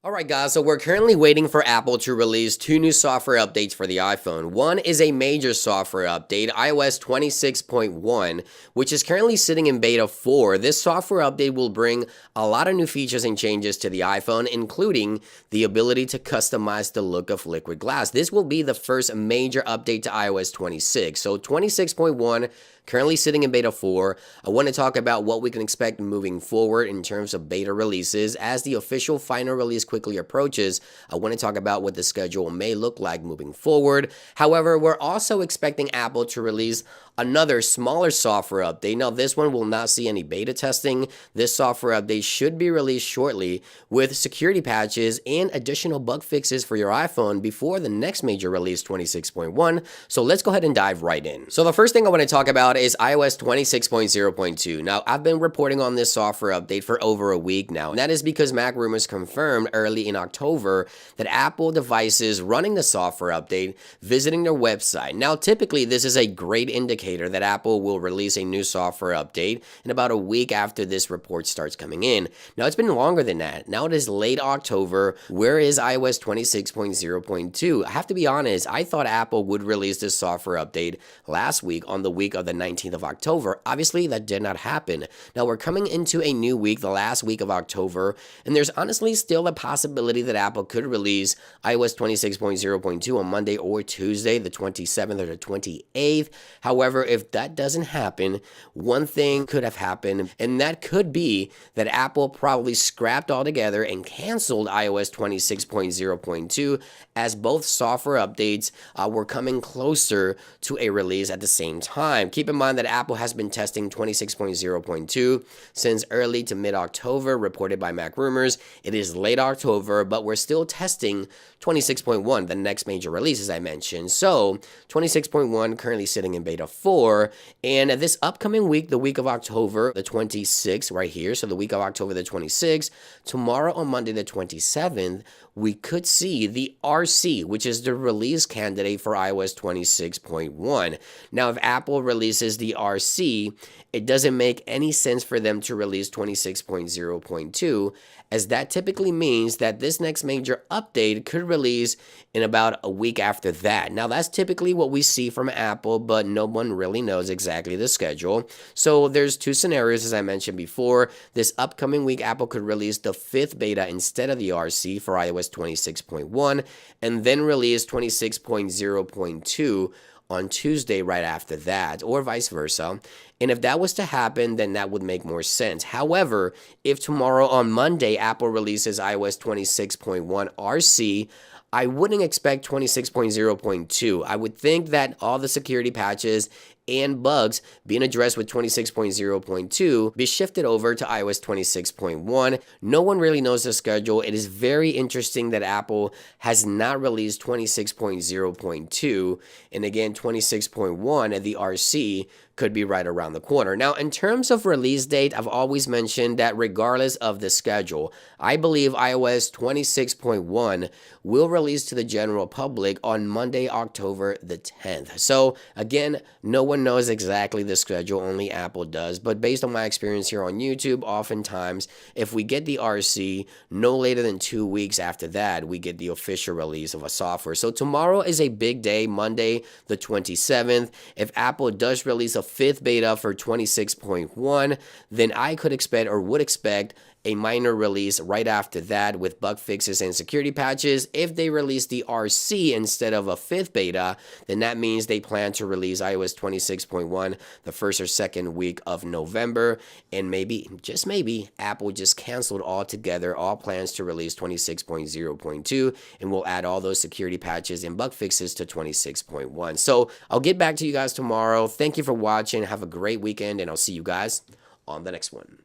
Alright guys, so we're currently waiting for Apple to release two new software updates for the iPhone. One is a major software update, iOS 26.1, which is currently sitting in beta 4. This software update will bring a lot of new features and changes to the iPhone, including the ability to customize the look of liquid glass. This will be the first major update to iOS 26. So 26.1 currently sitting in beta 4. I want to talk about what we can expect moving forward in terms of beta releases. As the official final release quickly approaches, I want to talk about what the schedule may look like moving forward. However, we're also expecting Apple to release another smaller software update. Now, this one will not see any beta testing. This software update should be released shortly with security patches and additional bug fixes for your iPhone before the next major release, 26.1. So let's go ahead and dive right in. So the first thing I want to talk about is iOS 26.0.2. Now, I've been reporting on this software update for over a week now, and that is because Mac Rumors confirmed early in October that Apple devices running the software update visiting their website. Now, typically, this is a great indicator that Apple will release a new software update in about a week after this report starts coming in. Now, it's been longer than that. Now it is late October. Where is iOS 26.0.2? I have to be honest, I thought Apple would release this software update last week on the week of the 19th of October. Obviously, that did not happen. Now, we're coming into a new week, the last week of October, and there's honestly still a possibility that Apple could release iOS 26.0.2 on Monday or Tuesday, the 27th or the 28th. However, if that doesn't happen, one thing could have happened, and that could be that Apple probably scrapped altogether and canceled iOS 26.0.2 as both software updates were coming closer to a release at the same time. Keep in mind that Apple has been testing 26.0.2 since early to mid-October, reported by Mac Rumors. It is late October, but we're still testing 26.1, the next major release, as I mentioned. So 26.1 currently sitting in beta 4, and this upcoming week, the week of October the 26th, right here, so the week of October the 26th, tomorrow on Monday the 27th, we could see the RC, which is the release candidate for iOS 26.1. Now, if Apple releases the RC, it doesn't make any sense for them to release 26.0.2, as that typically means that this next major update could release in about a week after that. Now, that's typically what we see from Apple, but no one really knows exactly the schedule. So there's two scenarios, as I mentioned before. This upcoming week, Apple could release the 5th beta instead of the RC for iOS 26.1, and then release 26.0.2 on Tuesday right after that, or vice versa. And if that was to happen, then that would make more sense. However, if tomorrow on Monday, Apple releases iOS 26.1 RC, I wouldn't expect 26.0.2. I would think that all the security patches and bugs being addressed with 26.0.2 be shifted over to iOS 26.1. No one really knows the schedule. It is very interesting that Apple has not released 26.0.2, and again 26.1 at the RC could be right around the corner. Now, in terms of release date, I've always mentioned that regardless of the schedule, I believe iOS 26.1 will release to the general public on Monday, October the 10th. So again, no one knows exactly the schedule, only Apple does. But based on my experience here on YouTube, oftentimes, if we get the RC, no later than 2 weeks after that, we get the official release of a software. So tomorrow is a big day, Monday the 27th. If Apple does release a 5th beta for 26.1, then I could expect or would expect a minor release right after that with bug fixes and security patches. If they release the RC instead of a 5th beta, then that means they plan to release iOS 26.1 the 1st or 2nd week of November, and maybe, just maybe, Apple just canceled altogether all plans to release 26.0.2 and will add all those security patches and bug fixes to 26.1. So I'll get back to you guys tomorrow. Thank you for watching. Have a great weekend, and I'll see you guys on the next one.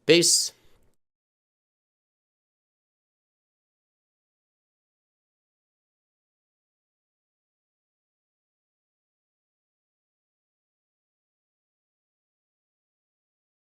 Peace.